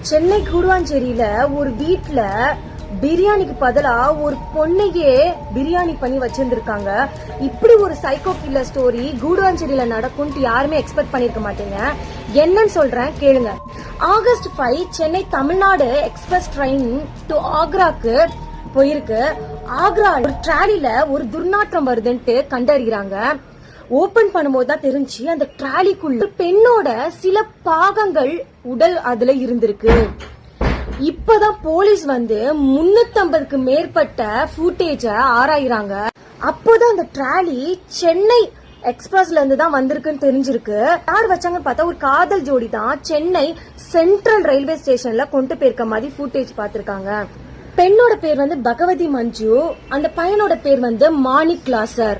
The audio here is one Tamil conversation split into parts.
சென்னை கூடுவாஞ்சேரியில ஒரு வீட்ல பிரியாணிக்கு பதிலா ஒரு பொண்ணையே பிரியாணி பண்ணி வச்சிருந்திருக்காங்க. இப்படி ஒரு சைக்கோ கில்லர் ஸ்டோரி கூடுவாஞ்சேரியில நடக்கும்னு யாருமே எக்ஸ்பெக்ட் பண்ணிருக்க மாட்டீங்க. என்னன்னு சொல்றேன் கேளுங்க. August 5 Chennai Tamil Nadu express train to ஆக்ராக்கு போயிருக்கு. ஆக்ரா ஒரு ட்ராலில ஒரு துர்நாற்றம் வருதுன்ட்டு கண்டறிகிறாங்க. ஓபன் பண்ணும்போது தான் தெரிஞ்சு அந்த ட்ராலிக்குள்ள பெண்ணோட சில பாகங்கள் உடல் அதுல இருந்திருக்கு. இப்பதான் போலீஸ் 350க்கு மேற்பட்ட ஃபுட்டேஜ ஆராயிறாங்க. அப்போதான் அந்த ட்ராலி சென்னை எக்ஸ்பிரஸ்ல இருந்து தான் வந்திருக்குன்னு தெரிஞ்சிருக்கு. யார் வச்சாங்கன்னு பார்த்தா ஒரு காதல் ஜோடி தான் சென்னை சென்ட்ரல் ரயில்வே ஸ்டேஷன்ல கொண்டு போயிருக்க மாதிரி ஃபுட்டேஜ் பாத்திருக்காங்க. பெண்ணோட பேர் பகவதி மஞ்சு, அந்த பையனோட பேர் மாணிக் லாசர்.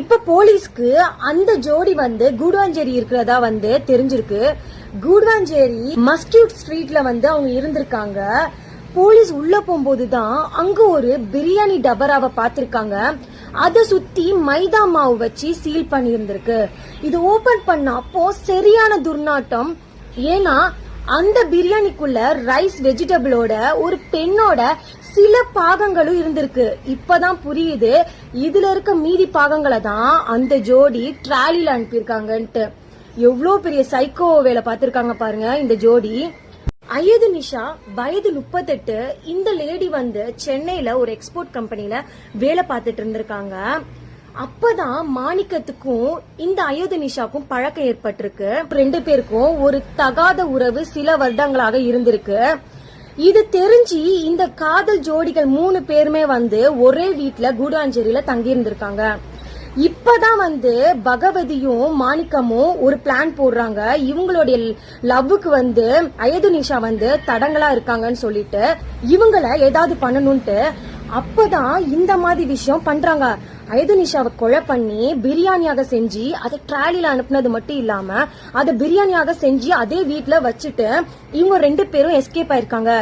இப்ப போலீஸ்க்கு அந்த ஜோடி கூடுவாஞ்சேரி இருக்கிறதா தெரிஞ்சிருக்கு. கூடுவாஞ்சேரி மஸ்கியூட் ஸ்ட்ரீட்ல அவங்க இருந்திருக்காங்க. போலீஸ் உள்ள போகும்போதுதான் அங்க ஒரு பிரியாணி டபராவை பாத்திருக்காங்க. அத சுத்தி மைதா மாவு வச்சு சீல் பண்ணி இருந்திருக்கு. இது ஓபன் பண்ணப்போ சரியான துர்நாற்றம். ஏன்னா அந்த பிரியாணிக்குள்ள ரைஸ் வெஜிடபிளோட ஒரு பெண்ணோட சில பாகங்களும் இருந்திருக்கு. இப்பதான் புரியுது இதுல இருக்க மீதி பாகங்களை தான் அந்த ஜோடி ட்ராலில அனுப்பியிருக்காங்கன்ட்டு. எவ்வளவு பெரிய சைக்கோ வேலை பார்த்திருக்காங்க பாருங்க இந்த ஜோடி. அயது நிஷா வயது 38. இந்த லேடி சென்னையில ஒரு எக்ஸ்போர்ட் கம்பெனில வேலை பார்த்துட்டு இருந்திருக்காங்க. அப்பதான் மாணிக்கத்துக்கும் இந்த அயோத்தி நிஷாக்கும் பழக்கம் ஏற்பட்டிருக்கு. 2 பேருக்கும் ஒரு தகாத உறவு சில வருடங்களாக இருந்திருக்கு. இது தெரிஞ்சு இந்த காதல் ஜோடிகள் 3 பேருமே ஒரே வீட்டுல கூடுவாஞ்சேரியில தங்கி இருந்திருக்காங்க. இப்பதான் பகவதியும் மாணிக்கமும் ஒரு பிளான் போடுறாங்க. இவங்களுடைய லவ்வுக்கு அயது நிஷா தடங்களா இருக்காங்கன்னு சொல்லிட்டு இவங்களை ஏதாவது பண்ணணும்ட்டு அப்பதான் இந்த மாதிரி விஷயம் பண்றாங்க. அயது நிஷாவை கொலை பண்ணி பிரியாணியாக செஞ்சு அதை ட்ராலில அனுப்புனது மட்டும் இல்லாம அதை பிரியாணியாக செஞ்சு அதே வீட்டுல வச்சுட்டு இவங்க 2 பேரும் எஸ்கேப் ஆயிருக்காங்க.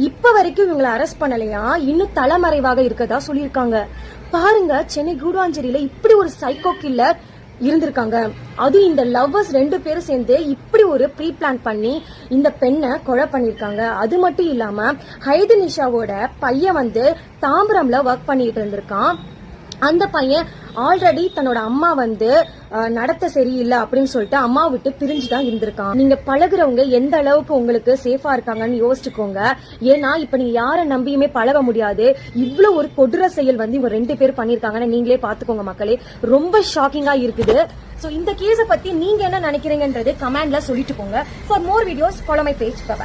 இப்ப வரைக்கும் இவங்களை அரெஸ்ட் பண்ணலையா, இன்னும் தலைமறைவாக இருக்கதா சொல்லியிருக்காங்க. பாருங்க, சென்னை கூடுவாஞ்சேரியில இப்படி ஒரு சைக்கோ கில்லர் இருந்திருக்காங்க. அது இந்த லவ்வர்ஸ் 2 பேரும் சேர்ந்து இப்படி ஒரு ப்ரீ பிளான் பண்ணி இந்த பெண்ணை கொலை பண்ணிருக்காங்க. அது மட்டும் இல்லாம அயது நிஷாவோட பையன் தாம்பரம்ல ஒர்க் பண்ணிட்டு இருந்திருக்கான். அந்த பையன் ஆல்ரெடி தன்னோட அம்மா நடத்த சரியில்லை அப்படின்னு சொல்லிட்டு அம்மா விட்டு பிரிஞ்சுதான் இருந்திருக்கான். நீங்க பழகுறவங்க எந்த அளவுக்கு உங்களுக்கு சேஃபா இருக்காங்கன்னு யோசிச்சுக்கோங்க. ஏன்னா இப்ப நீங்க யாரை நம்பியுமே பழக முடியாது. இவ்வளவு ஒரு கொடூர செயல் இவங்க 2 பேர் பண்ணிருக்காங்கன்னு நீங்களே பாத்துக்கோங்க மக்களே. ரொம்ப ஷாக்கிங்கா இருக்குது. சோ இந்த கேஸ பத்தி நீங்க என்ன நினைக்கிறீங்கன்றது கமெண்ட்ல சொல்லிட்டு போங்க. For more videos follow my page. By.